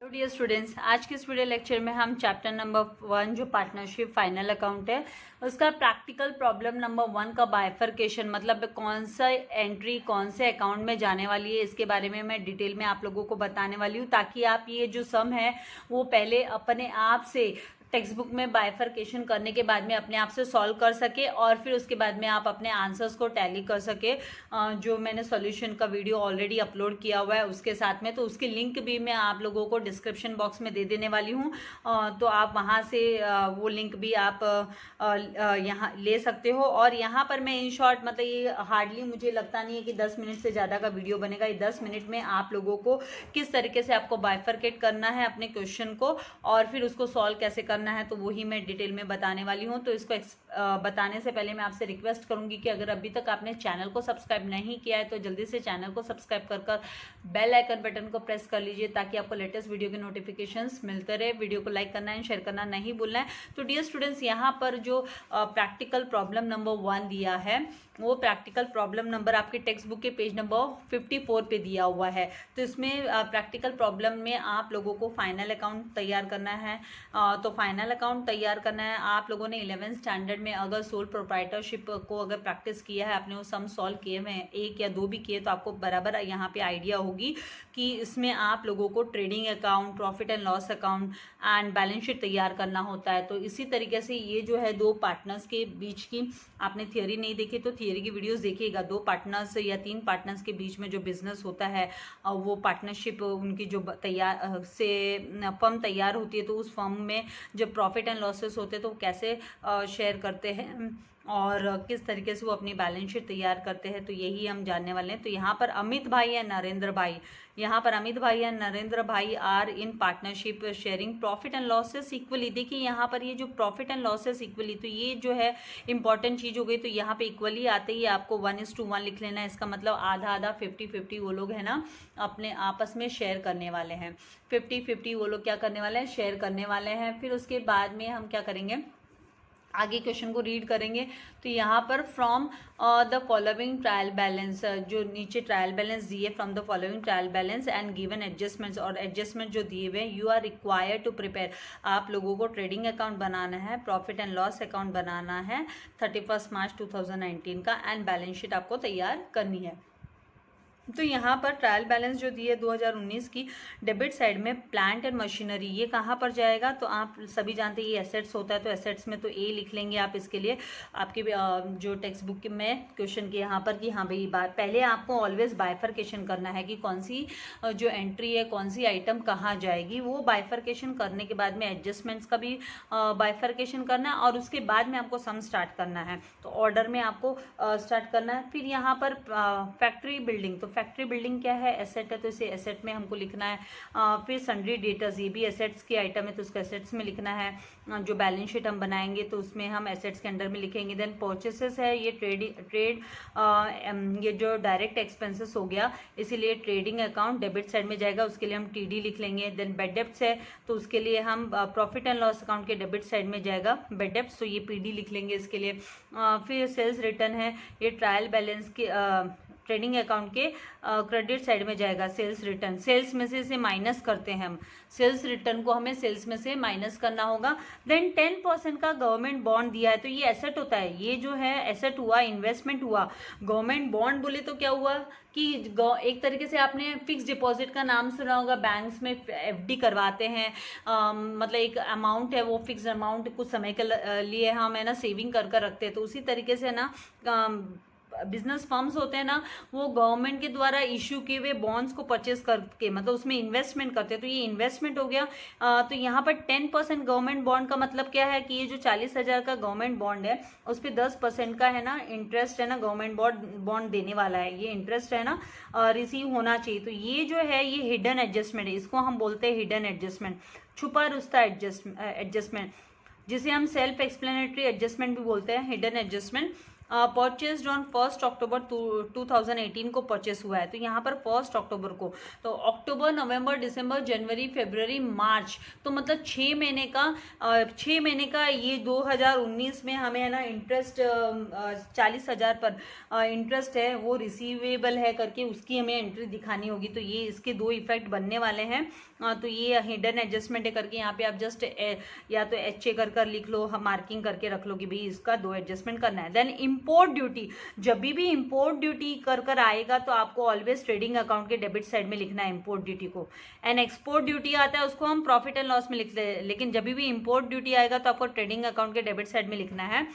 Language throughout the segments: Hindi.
तो डियर स्टूडेंट्स, आज के इस वीडियो लेक्चर में हम चैप्टर नंबर 1 जो पार्टनरशिप फाइनल अकाउंट है उसका प्रैक्टिकल प्रॉब्लम नंबर 1 का बाइफरकेशन मतलब कौन सा एंट्री कौन से अकाउंट में जाने वाली है इसके बारे में मैं डिटेल में आप लोगों को बताने वाली हूँ, ताकि आप ये जो सम है वो पहले अपने आप से टेक्स्ट बुक में बाइफरकेशन करने के बाद में अपने आप से सॉल्व कर सके और फिर उसके बाद में आप अपने आंसर्स को टैली कर सके। जो मैंने सॉल्यूशन का वीडियो ऑलरेडी अपलोड किया हुआ है उसके साथ में, तो उसकी लिंक भी मैं आप लोगों को डिस्क्रिप्शन बॉक्स में दे देने वाली हूँ। तो आप वहाँ से वो लिंक भी आप यहाँ ले सकते हो। और यहाँ पर मैं इन शॉर्ट मतलब ये हार्डली मुझे लगता नहीं है कि 10 मिनट से ज़्यादा का वीडियो बनेगा। ये 10 मिनट में आप लोगों को किस तरीके से आपको बाइफरकेट करना है अपने क्वेश्चन को और फिर उसको सॉल्व कैसे करना है, तो वही मैं डिटेल में बताने वाली हूँ। तो इसको बताने से पहले मैं आपसे रिक्वेस्ट करूंगी कि अगर अभी तक आपने चैनल को सब्सक्राइब नहीं किया है तो जल्दी से चैनल को सब्सक्राइब कर बेल आइकन बटन को प्रेस कर लीजिए, ताकि आपको लेटेस्ट वीडियो के नोटिफिकेशंस मिलते रहे। वीडियो को लाइक करना है, शेयर करना नहीं भूलना है। तो डियर स्टूडेंट्स, यहाँ पर जो प्रैक्टिकल प्रॉब्लम नंबर 1 दिया है वो प्रैक्टिकल प्रॉब्लम नंबर आपके टेक्स्ट बुक के पेज नंबर 54 पे दिया हुआ है। तो इसमें प्रैक्टिकल प्रॉब्लम में आप लोगों को फाइनल अकाउंट तैयार करना है। तो फाइनल अकाउंट तैयार करना है। आप लोगों ने 11th स्टैंडर्ड में अगर सोल प्रोप्राइटरशिप को अगर प्रैक्टिस किया है, आपने वो सम सॉल्व किए हुए हैं, 1 या 2 भी किए, तो आपको बराबर यहाँ पे आइडिया होगी कि इसमें आप लोगों को trading account, profit and loss account and balance sheet तैयार करना होता है। तो इसी तरीके से ये जो है 2 पार्टनर्स के बीच की, आपने थियोरी नहीं देखी तो थियोरी की वीडियोस देखिएगा। 2 पार्टनर्स या 3 पार्टनर्स के बीच में जो बिजनेस होता है वो पार्टनरशिप उनकी जो तैयार से फर्म तैयार होती है, तो उस फर्म में जब प्रॉफिट एंड लॉसेस होते हैं तो कैसे शेयर करते हैं और किस तरीके से वो अपनी बैलेंस शीट तैयार करते हैं, तो यही हम जानने वाले हैं। तो यहाँ पर अमित भाई या नरेंद्र भाई, यहाँ पर अमित भाई या नरेंद्र भाई are in partnership sharing profit and losses equally. देखिए यहाँ पर ये जो प्रॉफिट एंड लॉसेस इक्वली, तो ये जो है इंपॉर्टेंट चीज़ हो गई। तो यहाँ पे इक्वली आते ही आपको 1:1 लिख लेना है। इसका मतलब आधा आधा 50-50 वो लोग है ना अपने आपस में शेयर करने वाले हैं। 50-50 वो लोग क्या करने वाले हैं, शेयर करने वाले हैं। फिर उसके बाद में हम क्या करेंगे, आगे क्वेश्चन को रीड करेंगे। तो यहाँ पर from the following trial balance, जो नीचे ट्रायल बैलेंस दिए, from the following trial balance and given adjustments, और एडजस्टमेंट जो दिए हुए, you are required to prepare, आप लोगों को ट्रेडिंग अकाउंट बनाना है, प्रॉफिट एंड लॉस अकाउंट बनाना है 31 मार्च 2019 का, एंड बैलेंस शीट आपको तैयार करनी है। तो यहाँ पर ट्रायल बैलेंस जो दिए 2019 की, डेबिट साइड में प्लांट एंड मशीनरी, ये कहाँ पर जाएगा, तो आप सभी जानते हैं ये एसेट्स होता है, तो एसेट्स में तो ए लिख लेंगे आप। इसके लिए आपके जो टेक्स्ट बुक में क्वेश्चन के यहाँ पर कि हाँ भाई बात, पहले आपको ऑलवेज बाइफरकेशन करना है कि कौन सी जो एंट्री है, कौन सी आइटम कहाँ जाएगी। वो बाइफरकेशन करने के बाद में एडजस्टमेंट्स का भी बाइफरकेशन करना है और उसके बाद में आपको सम स्टार्ट करना है। तो ऑर्डर में आपको स्टार्ट करना है। फिर यहाँ पर फैक्ट्री बिल्डिंग, तो फैक्ट्री बिल्डिंग क्या है, एसेट है, तो इसे एसेट में हमको लिखना है। फिर सन्ड्री डेटर्स, ये भी एसेट्स की आइटम है तो उसको एसेट्स में लिखना है। जो बैलेंस शीट हम बनाएंगे तो उसमें हम एसेट्स के अंडर में लिखेंगे। देन परचेसेस है, ये ट्रेड ये जो डायरेक्ट एक्सपेंसेस हो गया, इसीलिए ट्रेडिंग अकाउंट डेबिट साइड में जाएगा, उसके लिए हम टीडी लिख लेंगे। देन बेड डेब्ट्स है तो उसके लिए हम प्रॉफिट एंड लॉस अकाउंट के डेबिट साइड में जाएगा बेड डेब्ट्स, तो ये पीडी लिख लेंगे इसके लिए। फिर सेल्स रिटर्न है, ये ट्रायल बैलेंस की ट्रेडिंग अकाउंट के क्रेडिट साइड में जाएगा। सेल्स रिटर्न, सेल्स में से इसे माइनस करते हैं हम, सेल्स रिटर्न को हमें सेल्स में से माइनस करना होगा। देन 10% का गवर्नमेंट बॉन्ड दिया है, तो ये एसेट होता है, ये जो है एसेट हुआ, इन्वेस्टमेंट हुआ। गवर्नमेंट बॉन्ड बोले तो क्या हुआ कि एक तरीके से आपने फिक्स डिपॉजिट का नाम सुना होगा, बैंक्स में एफडी करवाते हैं। मतलब एक अमाउंट है, वो फिक्स अमाउंट कुछ समय के लिए हम है ना सेविंग कर रखते हैं। तो उसी तरीके से ना बिजनेस फर्म्स होते हैं ना, वो गवर्नमेंट के द्वारा इश्यू किए हुए बॉन्ड्स को परचेस करके मतलब उसमें इन्वेस्टमेंट करते हैं, तो ये इन्वेस्टमेंट हो गया। तो यहाँ पर 10% गवर्नमेंट बॉन्ड का मतलब क्या है कि ये जो 40,000 का गवर्नमेंट बॉन्ड है उस पर 10% का है ना इंटरेस्ट है ना गवर्नमेंट बॉन्ड देने वाला है, ये इंटरेस्ट है ना रिसीव होना चाहिए। तो ये जो है ये हिडन एडजस्टमेंट है, इसको हम बोलते हैं हिडन एडजस्टमेंट, छुपा रुस्ता एडजस्टमेंट, जिसे हम सेल्फ एक्सप्लेनेटरी एडजस्टमेंट भी बोलते हैं, हिडन एडजस्टमेंट। परचेस्ड ऑन 1 अक्टूबर 2018 को परचेस हुआ है। तो यहाँ पर 1 अक्टूबर को, तो अक्टूबर, नवंबर, दिसंबर, जनवरी, फरवरी, मार्च, तो मतलब 6 महीने का ये 2019 में हमें है ना इंटरेस्ट 40,000 पर इंटरेस्ट है वो रिसीवेबल है करके उसकी हमें एंट्री दिखानी होगी। तो ये इसके दो इफेक्ट बनने वाले हैं। तो ये हिडन एडजस्टमेंट है करके यहाँ पे आप जस्ट या तो एच कर लिख लो, मार्किंग करके रख लो कि भाई इसका दो एडजस्टमेंट करना है। देन इंपोर्ट ड्यूटी, जब भी इंपोर्ट ड्यूटी कर आएगा तो आपको ऑलवेज ट्रेडिंग अकाउंट के डेबिट साइड में लिखना है इंपोर्ट ड्यूटी को। एंड एक्सपोर्ट ड्यूटी आता है उसको हम प्रॉफिट एंड लॉस में लिखते हैं, लेकिन जब भी इंपोर्ट ड्यूटी आएगा तो आपको ट्रेडिंग अकाउंट के डेबिट साइड में लिखना है।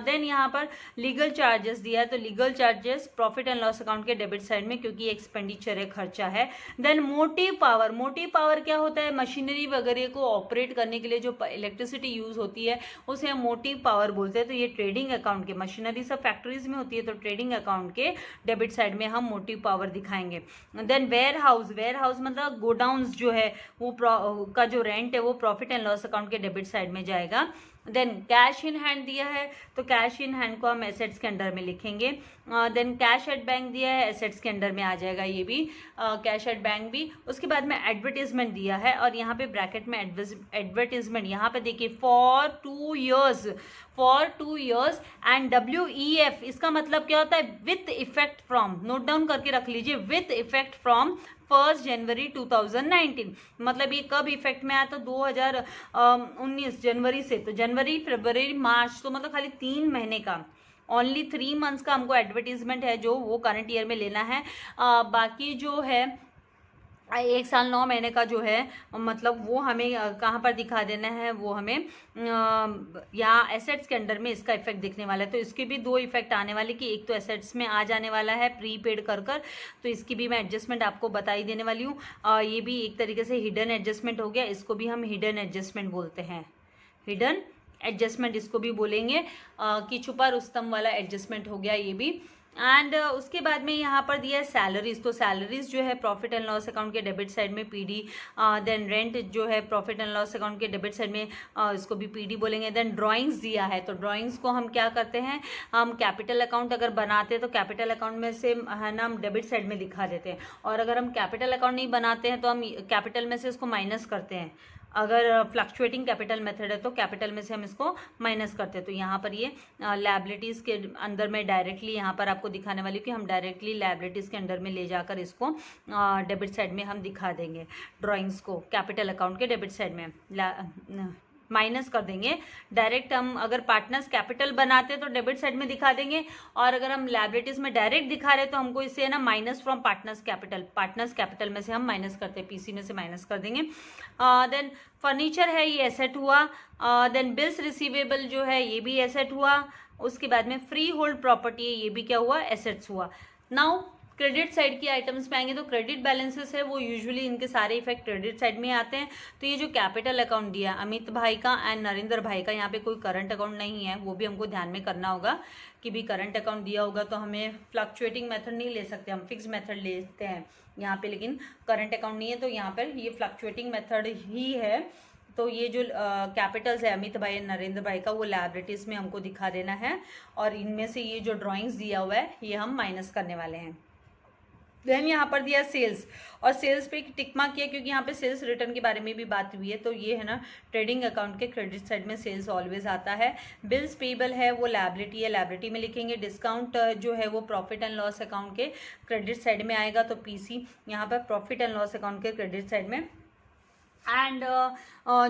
देन यहाँ पर लीगल चार्जेस दिया है, तो legal charges profit and loss account के डेबिट साइड में, क्योंकि एक्सपेंडिचर है, खर्चा है। देन मोटिव पावर क्या होता है, मशीनरी वगैरह को ऑपरेट करने के लिए जो इलेक्ट्रिसिटी यूज होती है उसे हम मोटिव पावर बोलते हैं। तो ये ट्रेडिंग अकाउंट के, मशीनरी सब फैक्ट्रीज में होती है तो ट्रेडिंग अकाउंट के डेबिट साइड में हम मोटिव पावर दिखाएंगे। देन वेयर हाउस मतलब गोडाउन्स जो है वो का जो रेंट है वो प्रॉफिट एंड लॉस अकाउंट के डेबिट साइड में जाएगा। देन कैश इन हैंड दिया है तो कैश इन हैंड को हम एसेट्स के अंडर में लिखेंगे। देन कैश एट बैंक दिया है, एसेट्स के अंडर में आ जाएगा ये भी, कैश एट बैंक भी। उसके बाद में एडवर्टीजमेंट दिया है और यहाँ पे ब्रैकेट में एडवर्टीजमेंट, यहाँ पे देखिए फॉर 2 years एंड WEF, इसका मतलब क्या होता है, with effect from, note down करके रख लीजिए, विथ इफेक्ट फ्रॉम 1 जनवरी 2019। मतलब ये कब इफेक्ट में आया, तो 2019 जनवरी से, तो जनवरी, फरवरी, मार्च, तो मतलब खाली 3 महीने का, ओनली 3 मंथ्स का हमको एडवर्टीजमेंट है जो वो करंट ईयर में लेना है। बाकी जो है 1 साल 9 महीने का जो है मतलब वो हमें कहाँ पर दिखा देना है, वो हमें यहाँ एसेट्स के अंडर में इसका इफेक्ट दिखने वाला है। तो इसके भी 2 इफेक्ट आने वाले कि एक तो एसेट्स में आ जाने वाला है प्रीपेड कर, तो इसकी भी मैं एडजस्टमेंट आपको बता ही देने वाली हूँ। ये भी एक तरीके से हिडन एडजस्टमेंट हो गया, इसको भी हम हिडन एडजस्टमेंट बोलते हैं, हिडन एडजस्टमेंट इसको भी बोलेंगे कि छुपा रुस्तम वाला एडजस्टमेंट हो गया ये भी। एंड उसके बाद में यहाँ पर दिया है सैलरीज, तो सैलरीज जो है प्रॉफिट एंड लॉस अकाउंट के डेबिट साइड में PD। देन रेंट जो है प्रॉफिट एंड लॉस अकाउंट के डेबिट साइड में इसको भी PD बोलेंगे। देन ड्राइंग्स दिया है, तो ड्राइंग्स को हम क्या करते हैं, हम कैपिटल अकाउंट अगर बनाते हैं तो कैपिटल अकाउंट में से है ना हम डेबिट साइड में दिखा देते हैं, और अगर हम कैपिटल अकाउंट नहीं बनाते हैं तो हम कैपिटल में से इसको माइनस करते हैं। अगर फ्लक्चुएटिंग कैपिटल मेथड है तो कैपिटल में से हम इसको माइनस करते हैं। तो यहाँ पर ये लायबिलिटीज़ के अंदर में डायरेक्टली यहाँ पर आपको दिखाने वाली कि हम डायरेक्टली लायबिलिटीज़ के अंडर में ले जाकर इसको डेबिट साइड में हम दिखा देंगे, ड्राइंग्स को कैपिटल अकाउंट के डेबिट साइड में माइनस कर देंगे। डायरेक्ट हम अगर पार्टनर्स कैपिटल बनाते हैं तो डेबिट साइड में दिखा देंगे, और अगर हम लायबिलिटीज में डायरेक्ट दिखा रहे हैं तो हमको इससे है ना माइनस फ्रॉम पार्टनर्स कैपिटल में से हम माइनस करते हैं, PC में से माइनस कर देंगे। देन फर्नीचर है ये एसेट हुआ। देन बिल्स रिसीवेबल जो है ये भी एसेट हुआ। उसके बाद में फ्री होल्ड प्रॉपर्टी है ये भी क्या हुआ, एसेट्स हुआ। नाउ क्रेडिट साइड की आइटम्स में आएंगे तो क्रेडिट बैलेंसेस है वो यूजुअली इनके सारे इफेक्ट क्रेडिट साइड में आते हैं। तो ये जो कैपिटल अकाउंट दिया अमित भाई का एंड नरेंद्र भाई का, यहाँ पे कोई करंट अकाउंट नहीं है, वो भी हमको ध्यान में करना होगा कि भी करंट अकाउंट दिया होगा तो हमें फ्लक्चुएटिंग मेथड नहीं ले सकते, हम फिक्स मेथड लेते हैं यहाँ पे, लेकिन करंट अकाउंट नहीं है तो यहाँ पर ये फ्लक्चुएटिंग मेथड ही है। तो ये जो कैपिटल्स है अमित भाई नरेंद्र भाई का वो लायबिलिटीज़ में हमको दिखा देना है, और इनमें से ये जो ड्राइंग्स दिया हुआ है ये हम माइनस करने वाले हैं। देन यहाँ पर दिया सेल्स, और सेल्स पे टिक मार्क किया क्योंकि यहाँ पे सेल्स रिटर्न के बारे में भी बात हुई है। तो ये है ना ट्रेडिंग अकाउंट के क्रेडिट साइड में सेल्स ऑलवेज आता है। बिल्स पेबल है वो लायबिलिटी है, लायबिलिटी में लिखेंगे। डिस्काउंट जो है वो प्रॉफिट एंड लॉस अकाउंट के क्रेडिट साइड में आएगा, तो PC यहाँ पर प्रॉफिट एंड लॉस अकाउंट के क्रेडिट साइड में। एंड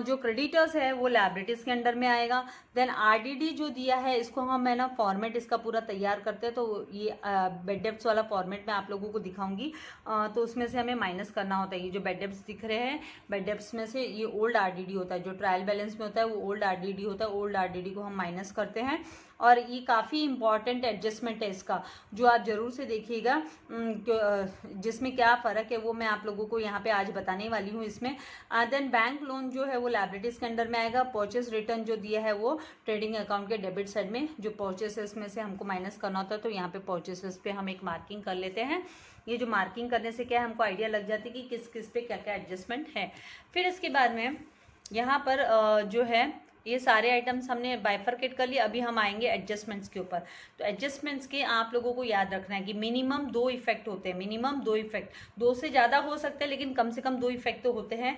जो क्रेडिटर्स है वो लायबिलिटीज़ के अंडर में आएगा। देन RDD जो दिया है इसको हम है ना फॉर्मेट इसका पूरा तैयार करते हैं, तो ये बेड डेब्ट्स वाला फॉर्मेट मैं आप लोगों को दिखाऊंगी। तो उसमें से हमें माइनस करना होता है। ये जो बेड डेब्ट्स दिख रहे हैं, बेड डेब्ट्स में से ये ओल्ड RDD होता है, जो ट्रायल बैलेंस में होता है वो ओल्ड RDD होता है। ओल्ड RDD को हम माइनस करते हैं, और ये काफ़ी इंपॉर्टेंट एडजस्टमेंट है इसका, जो आप जरूर से देखिएगा। जिसमें क्या फ़र्क है वो मैं आप लोगों को यहाँ पे आज बताने वाली हूँ इसमें। देन बैंक लोन जो है वो लायबिलिटीज़ के अंडर में आएगा। परचेस रिटर्न जो दिया है वो ट्रेडिंग अकाउंट के डेबिट साइड में, जो परचेसेस में से हमको माइनस करना होता है, तो यहाँ पे परचेसेस पे हम एक मार्किंग कर लेते हैं। ये जो मार्किंग करने से क्या है हमको आइडिया लग जाती है कि किस किस पे क्या क्या एडजस्टमेंट है। फिर इसके बाद में यहाँ पर जो है ये सारे आइटम्स हमने बाइफरकेट कर लिए। अभी हम आएंगे एडजस्टमेंट्स के ऊपर। तो एडजस्टमेंट्स के आप लोगों को याद रखना है कि मिनिमम 2 इफेक्ट होते हैं, मिनिमम 2 इफेक्ट, 2 से ज़्यादा हो सकते हैं लेकिन कम से कम 2 इफेक्ट तो होते हैं।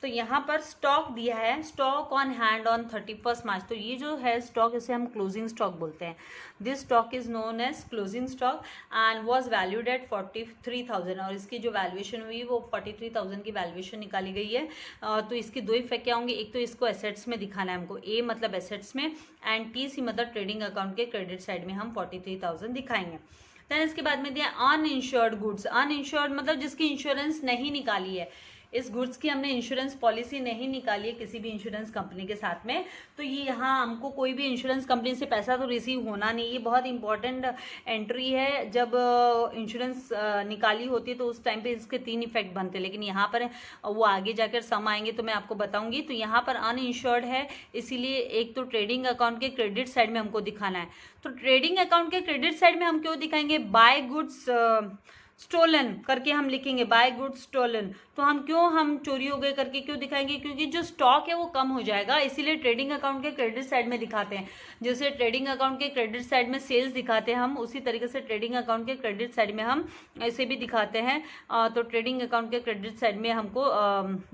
तो यहाँ पर स्टॉक दिया है, स्टॉक ऑन हैंड ऑन 31 मार्च। तो ये जो है स्टॉक, इसे हम क्लोजिंग स्टॉक बोलते हैं। This stock is known as closing stock and was valued at 43,000, और इसकी जो वैल्यूएशन हुई वो 43,000 की वैल्यूएशन निकाली गई है। तो इसके 2 इफेक्ट क्या होंगे, एक तो इसको एसेट्स में दिखाना है हमको, ए मतलब एसेट्स में एंड टी सी मतलब ट्रेडिंग अकाउंट के क्रेडिट साइड में हम 43,000 दिखाएंगे। देन इसके बाद में दिया अनइंश्योर्ड गुड्स। अनइंश्योर्ड मतलब जिसकी इंश्योरेंस नहीं निकाली है, इस गुड्स की हमने इंश्योरेंस पॉलिसी नहीं निकाली है किसी भी इंश्योरेंस कंपनी के साथ में, तो ये यहाँ हमको कोई भी इंश्योरेंस कंपनी से पैसा तो रिसीव होना नहीं। ये बहुत इंपॉर्टेंट एंट्री है। जब इंश्योरेंस निकाली होती है तो उस टाइम पे इसके 3 इफेक्ट बनते हैं, लेकिन यहाँ पर वो आगे जाकर सम आएंगे तो मैं आपको बताऊंगी। तो यहाँ पर अनइंश्योर्ड है, इसीलिए एक तो ट्रेडिंग अकाउंट के क्रेडिट साइड में हमको दिखाना है। तो ट्रेडिंग अकाउंट के क्रेडिट साइड में हम क्यों दिखाएंगे, बाय गुड्स स्टोलन करके हम लिखेंगे, बाय गुड्स स्टोलन। तो हम चोरी हो गए करके क्यों दिखाएंगे, क्योंकि जो स्टॉक है वो कम हो जाएगा, इसीलिए ट्रेडिंग अकाउंट के क्रेडिट साइड में दिखाते हैं। जैसे ट्रेडिंग अकाउंट के क्रेडिट साइड में सेल्स दिखाते हैं हम, उसी तरीके से ट्रेडिंग अकाउंट के क्रेडिट साइड में हम ऐसे भी दिखाते हैं। तो ट्रेडिंग अकाउंट के क्रेडिट साइड में हमको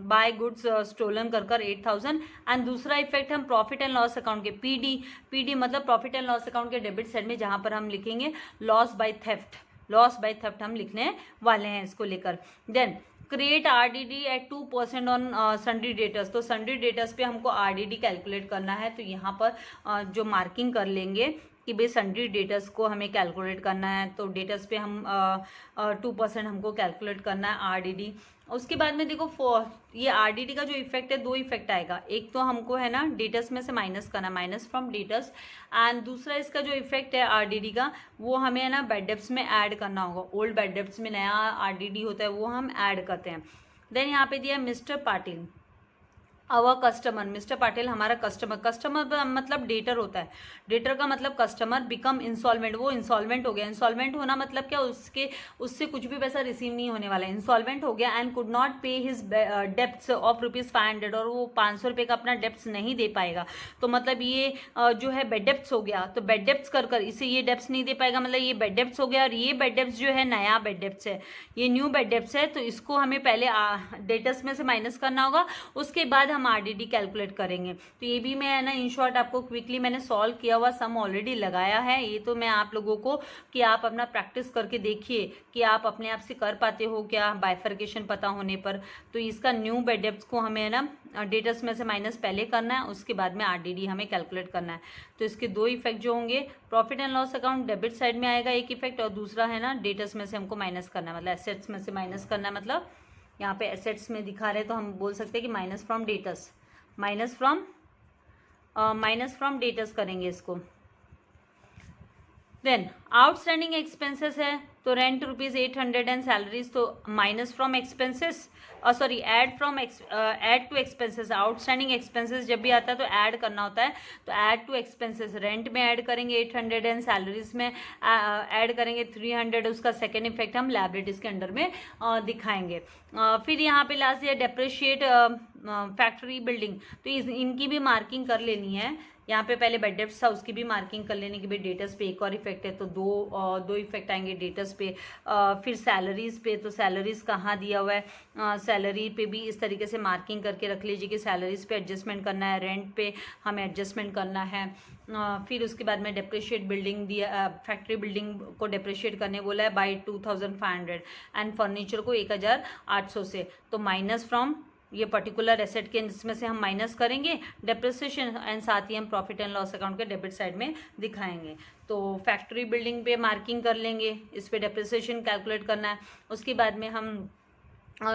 बाय गुड्स स्टोलन कर 8,000। एंड दूसरा इफेक्ट हम प्रॉफिट एंड लॉस अकाउंट के पीडी मतलब प्रॉफिट एंड लॉस अकाउंट के डेबिट साइड में, जहां पर हम लिखेंगे loss by theft, loss by theft हम लिखने वाले हैं इसको लेकर। Then create RDD at 2% on sundry debtors. तो सन्ड्री डेटर्स पे हमको आरडीडी कैलकुलेट करना है। तो यहाँ पर जो मार्किंग कर लेंगे कि भाई सन्ड्री डेटर्स को हमें कैलकुलेट करना है, तो डेटर्स पे हम 2% हमको कैलकुलेट करना है आरडीडी। उसके बाद में देखो ये आरडीडी का जो इफेक्ट है, 2 इफेक्ट आएगा। एक तो हमको है ना डेटर्स में से माइनस करना, माइनस फ्रॉम डेटर्स, एंड दूसरा इसका जो इफेक्ट है आरडीडी का, वो हमें है ना बैड डेब्ट्स में ऐड करना होगा। ओल्ड बैड डेब्ट्स में नया आरडीडी होता है, वो हम ऐड करते हैं। देन यहाँ पे दिया मिस्टर पाटिल अवर कस्टमर। मिस्टर पाटिल हमारा कस्टमर, कस्टमर मतलब डेटर होता है, डेटर का मतलब कस्टमर, बिकम इंसॉल्वेंट, वो इंसॉल्वेंट हो गया। इंसॉल्वेंट होना मतलब क्या, उससे कुछ भी पैसा रिसीव नहीं होने वाला है। इंसॉल्वेंट हो गया एंड कुड नॉट पे हिज डेप्ट्स ऑफ ₹500, और वो 500 रुपये का अपना डेप्ट्स नहीं दे पाएगा। तो मतलब ये जो है बेड डेप्ट्स हो गया, तो बेड डेप्ट्स कर इसे ये डेप्ट्स नहीं दे पाएगा, मतलब ये बेड डेप्ट्स हो गया। और ये बेड डेप्ट्स जो है नया बेड डेप्ट्स है, ये न्यू बेड डेप्ट्स है, तो इसको हमें पहले डेटर्स में से माइनस करना होगा, उसके बाद आरडीडी कैलकुलेट करेंगे। तो ये भी मैं ना इन शॉर्ट आपको क्विकली मैंने सॉल्व किया हुआ सम ऑलरेडी लगाया है। ये तो मैं आप लोगों को कि आप अपना प्रैक्टिस करके देखिए कि आप अपने आप से कर पाते हो क्या बाइफरकेशन पता होने पर। तो इसका न्यू बेड डेप्ट्स को हमें ना डेटर्स में से माइनस पहले करना है, उसके बाद में आरडीडी हमें कैलकुलेट करना है। तो इसके 2 इफेक्ट जो होंगे, profit and loss account debit side में आएगा एक इफेक्ट, और दूसरा है ना डेटर्स में से हमको माइनस करना है, मतलब एसेट्स में से माइनस करना है। मतलब यहाँ पे एसेट्स में दिखा रहे तो हम बोल सकते हैं कि minus from debtors, minus from debtors करेंगे इसको। देन आउटस्टैंडिंग एक्सपेंसेस है, तो रेंट ₹800 एंड सैलरीज, तो minus from expenses, sorry add to expenses. Outstanding expenses जब भी आता है तो ऐड करना होता है, तो ऐड टू एक्सपेंसेस, रेंट में ऐड करेंगे 800 एंड सैलरीज में ऐड करेंगे 300। उसका सेकेंड इफेक्ट हम लायबिलिटीज के अंडर में दिखाएंगे। फिर यहाँ पे लास्ट है डेप्रिशिएट फैक्ट्री बिल्डिंग, तो इनकी भी मार्किंग कर लेनी है। यहाँ पे पहले बेड डेप्ट्स था, उसकी भी मार्किंग कर लेने की भाई डेटर्स पे एक और इफेक्ट है, तो दो इफेक्ट आएंगे डेटर्स पे। फिर सैलरीज पे, तो सैलरीज कहाँ दिया हुआ है, सैलरी पे भी इस तरीके से मार्किंग करके रख लीजिए कि सैलरीज पे एडजस्टमेंट करना है, रेंट पे हमें एडजस्टमेंट करना है। फिर उसके बाद में डेप्रिशिएट बिल्डिंग दिया, फैक्ट्री बिल्डिंग को डेप्रिशिएट करने बोला है बाई 2500 एंड फर्नीचर को 1800 से, तो माइनस फ्रॉम ये पर्टिकुलर एसेट के इसमें से हम माइनस करेंगे डेप्रिसिएशन, एंड साथ ही हम प्रॉफिट एंड लॉस अकाउंट के डेबिट साइड में दिखाएंगे। तो फैक्ट्री बिल्डिंग पे मार्किंग कर लेंगे, इस पे डेप्रिसिएशन कैलकुलेट करना है। उसके बाद में हम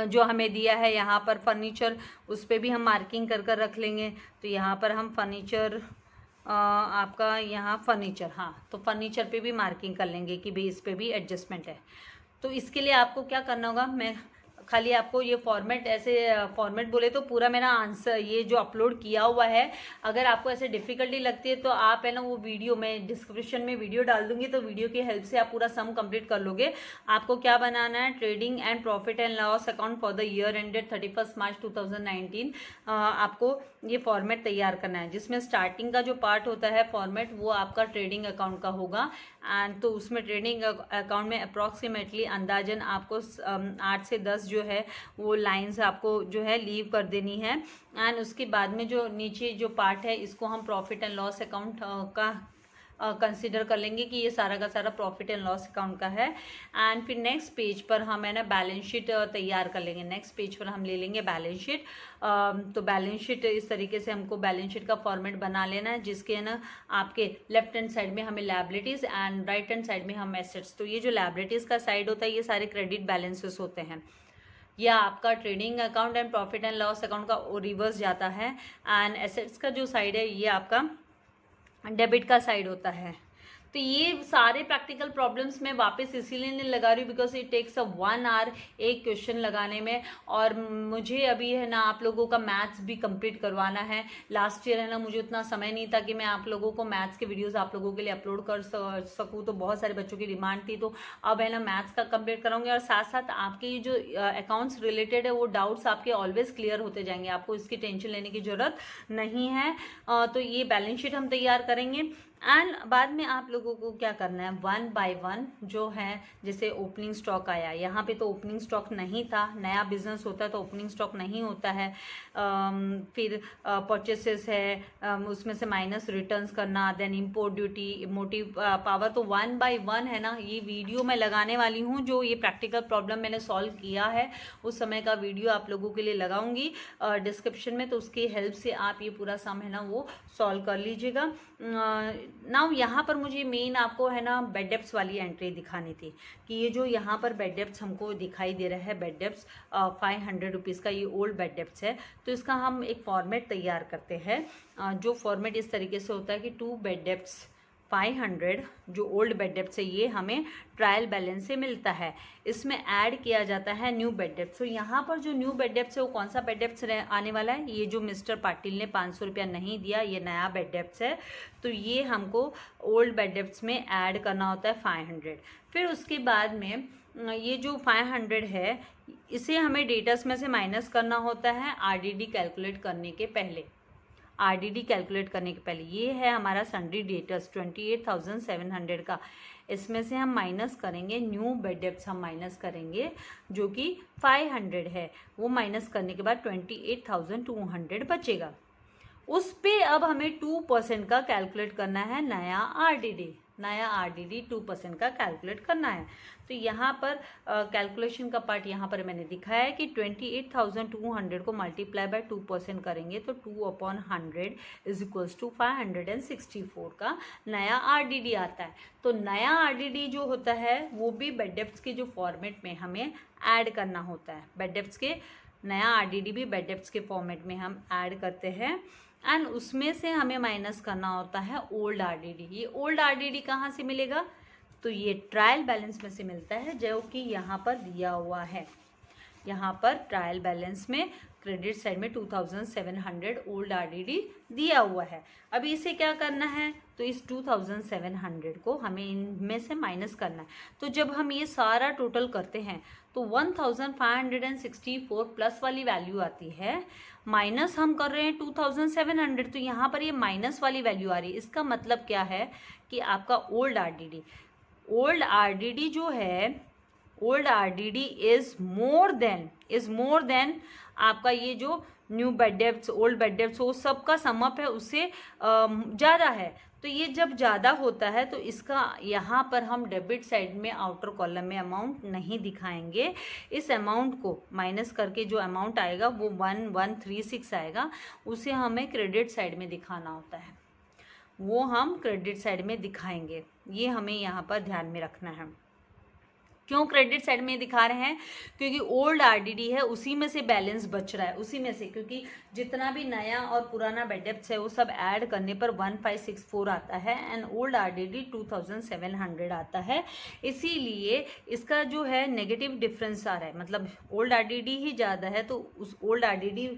जो हमें दिया है यहाँ पर फर्नीचर, उस पर भी हम मार्किंग कर रख लेंगे। तो यहाँ पर हम फर्नीचर आपका यहाँ फर्नीचर, हाँ, तो फर्नीचर पे भी मार्किंग कर लेंगे कि भाई इस पर भी एडजस्टमेंट है। तो इसके लिए आपको क्या करना होगा, मैं खाली आपको ये फॉर्मेट ऐसे फॉर्मेट बोले तो पूरा मेरा आंसर ये जो अपलोड किया हुआ है, अगर आपको ऐसे डिफ़िकल्टी लगती है तो आप है ना वो वीडियो मैं डिस्क्रिप्शन में वीडियो डाल दूंगी, तो वीडियो की हेल्प से आप पूरा सम कंप्लीट कर लोगे। आपको क्या बनाना है, trading and profit and loss account for the year ended 31 मार्च 2019। आपको ये फॉर्मेट तैयार करना है, जिसमें स्टार्टिंग का जो पार्ट होता है फॉर्मेट वो आपका ट्रेडिंग अकाउंट का होगा। एंड तो उसमें ट्रेडिंग अकाउंट में अप्रॉक्सीमेटली अंदाजन आपको 8 से 10 जो है वो लाइंस आपको जो है लीव कर देनी है। एंड उसके बाद में जो नीचे जो पार्ट है इसको हम प्रॉफिट एंड लॉस अकाउंट का कंसिडर कर लेंगे कि ये सारा का सारा प्रॉफिट एंड लॉस अकाउंट का है। एंड फिर नेक्स्ट पेज पर हम है ना बैलेंस शीट तैयार कर लेंगे। नेक्स्ट पेज पर हम ले लेंगे बैलेंस शीट। तो बैलेंस शीट इस तरीके से हमको बैलेंस शीट का फॉर्मेट बना लेना है, जिसके है ना आपके लेफ्ट हैंड साइड में हमें liabilities and right hand side में हम एसेट्स। तो ये जो लायबिलिटीज का साइड होता है ये सारे क्रेडिट बैलेंसेस होते हैं, या आपका trading account and profit and loss account का रिवर्स जाता है। एंड एसेट्स का जो साइड है ये आपका डेबिट का साइड होता है। तो ये सारे प्रैक्टिकल प्रॉब्लम्स मैं वापस इसीलिए नहीं लगा रही बिकॉज इट टेक्स 1 आवर एक क्वेश्चन लगाने में, और मुझे अभी है ना आप लोगों का मैथ्स भी कंप्लीट करवाना है। लास्ट ईयर है ना मुझे उतना समय नहीं था कि मैं आप लोगों को मैथ्स के वीडियोस आप लोगों के लिए अपलोड कर सकूँ, तो बहुत सारे बच्चों की डिमांड थी, तो अब है ना मैथ्स का कंप्लीट कराऊंगी। और साथ साथ आपके जो अकाउंट्स रिलेटेड है वो डाउट्स आपके ऑलवेज क्लियर होते जाएंगे, आपको इसकी टेंशन लेने की ज़रूरत नहीं है। तो ये बैलेंस शीट हम तैयार करेंगे। एंड बाद में आप लोगों को क्या करना है, 1 बाय 1 जो है, जैसे ओपनिंग स्टॉक आया, यहाँ पे तो ओपनिंग स्टॉक नहीं था, नया बिजनेस होता है तो ओपनिंग स्टॉक नहीं होता है। फिर परचेसेस है, उसमें से माइनस रिटर्न्स करना, then import duty, motive power. तो 1 बाय 1 है ना ये वीडियो मैं लगाने वाली हूँ, जो ये प्रैक्टिकल प्रॉब्लम मैंने सॉल्व किया है उस समय का वीडियो आप लोगों के लिए लगाऊंगी डिस्क्रिप्शन में, तो उसकी हेल्प से आप ये पूरा सम है ना वो सॉल्व कर लीजिएगा। नाउ यहाँ पर मुझे मेन आपको है ना बेड डेप्स वाली एंट्री दिखानी थी, कि ये जो यहाँ पर बेड डेप्स हमको दिखाई दे रहा है, बेड डेप्स 500 रुपीज़ का ये ओल्ड बेड डेप्स है। तो इसका हम एक फॉर्मेट तैयार करते हैं, जो फॉर्मेट इस तरीके से होता है कि 2 बेड डेप्स 500 जो ओल्ड बेड डेप्स है ये हमें ट्रायल बैलेंस से मिलता है, इसमें ऐड किया जाता है न्यू बेड डेप्स। तो यहाँ पर जो न्यू बेड डेप्स है वो कौन सा बेड डेप्स आने वाला है, ये जो मिस्टर पाटिल ने 500 रुपया नहीं दिया, ये नया बेड डेप्स है। तो ये हमको ओल्ड बेड डेप्स में ऐड करना होता है 500। फिर उसके बाद में ये जो 500 है इसे हमें डेटर्स में से माइनस करना होता है आरडीडी कैलकुलेट करने के पहले। आरडीडी कैलकुलेट करने के पहले ये है हमारा सन्ड्री डेटर्स 28,700 का, इसमें से हम माइनस करेंगे न्यू बेड डेप्स, हम माइनस करेंगे जो कि 500 है, वो माइनस करने के बाद 28,200 बचेगा। उस पे अब हमें 2% का कैलकुलेट करना है नया आरडीडी, नया आरडीडी 2% का कैलकुलेट करना है। तो यहाँ पर कैलकुलेशन का पार्ट यहाँ पर मैंने दिखाया है कि 28,200 को मल्टीप्लाई बाय 2% करेंगे तो 2/100 इज इक्वल्स टू 564 का नया आरडीडी आता है। तो नया आरडीडी जो होता है वो भी बेड डेप्स के जो फॉर्मेट में हमें ऐड करना होता है, बेड डेप्स के नया आरडीडी भी बेड डेप्स के फॉर्मेट में हम ऐड करते हैं। एंड उसमें से हमें माइनस करना होता है ओल्ड आरडीडी। ये ओल्ड आरडीडी कहाँ से मिलेगा, तो ये ट्रायल बैलेंस में से मिलता है जो कि यहाँ पर दिया हुआ है। यहाँ पर ट्रायल बैलेंस में क्रेडिट साइड में 2700 ओल्ड आरडीडी दिया हुआ है। अभी इसे क्या करना है, तो इस 2700 को हमें इनमें से माइनस करना है। तो जब हम ये सारा टोटल करते हैं तो 1564 प्लस वाली वैल्यू आती है, माइनस हम कर रहे हैं 2700, तो यहाँ पर ये माइनस वाली वैल्यू आ रही है। इसका मतलब क्या है कि आपका ओल्ड आरडीडी जो है, old RDD is more than आपका ये जो new bad debts, old bad debts, वो सब का समअप है उससे ज़्यादा है। तो ये जब ज़्यादा होता है तो इसका यहाँ पर हम डेबिट साइड में आउटर कॉलम में अमाउंट नहीं दिखाएंगे। इस अमाउंट को माइनस करके जो अमाउंट आएगा वो 1136 आएगा, उसे हमें क्रेडिट साइड में दिखाना होता है, वो हम क्रेडिट साइड में दिखाएंगे। ये हमें यहाँ पर ध्यान में रखना है। क्यों क्रेडिट साइड में दिखा रहे हैं? क्योंकि ओल्ड आरडीडी है, उसी में से बैलेंस बच रहा है, उसी में से, क्योंकि जितना भी नया और पुराना बैड डेब्ट्स है वो सब ऐड करने पर 1564 आता है एंड ओल्ड आरडीडी 2700 आता है। इसीलिए इसका जो है नेगेटिव डिफरेंस आ रहा है, मतलब ओल्ड आरडीडी ही ज़्यादा है, तो उस ओल्ड आरडीडी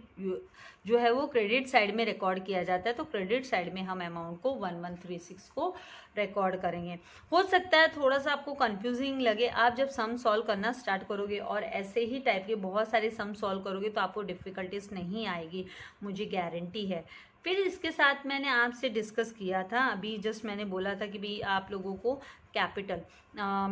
जो है वो क्रेडिट साइड में रिकॉर्ड किया जाता है। तो क्रेडिट साइड में हम अमाउंट को 1136 को रिकॉर्ड करेंगे। हो सकता है थोड़ा सा आपको कंफ्यूजिंग लगे, आप जब सम सॉल्व करना स्टार्ट करोगे और ऐसे ही टाइप के बहुत सारे सम सॉल्व करोगे तो आपको डिफ़िकल्टीज नहीं आएगी, मुझे गारंटी है। फिर इसके साथ मैंने आपसे डिस्कस किया था, अभी जस्ट मैंने बोला था कि भाई आप लोगों को कैपिटल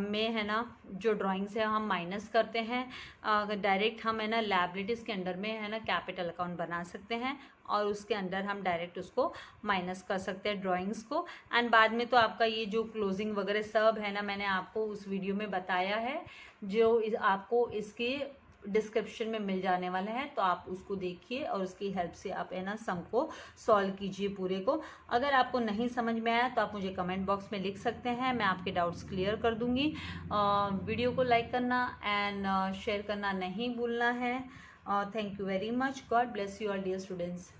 में है ना जो ड्राइंग से हम माइनस करते हैं, डायरेक्ट हम है ना लायबिलिटीज़ के अंडर में है ना कैपिटल अकाउंट बना सकते हैं और उसके अंदर हम डायरेक्ट उसको माइनस कर सकते हैं ड्राइंग्स को। एंड बाद में तो आपका ये जो क्लोजिंग वगैरह सब है ना मैंने आपको उस वीडियो में बताया है, जो आपको इसके डिस्क्रिप्शन में मिल जाने वाला है, तो आप उसको देखिए और उसकी हेल्प से आप है ना सम को सॉल्व कीजिए पूरे को। अगर आपको नहीं समझ में आया तो आप मुझे कमेंट बॉक्स में लिख सकते हैं, मैं आपके डाउट्स क्लियर कर दूंगी। वीडियो को लाइक करना एंड शेयर करना नहीं भूलना है। Thank you very much. God bless you all dear students.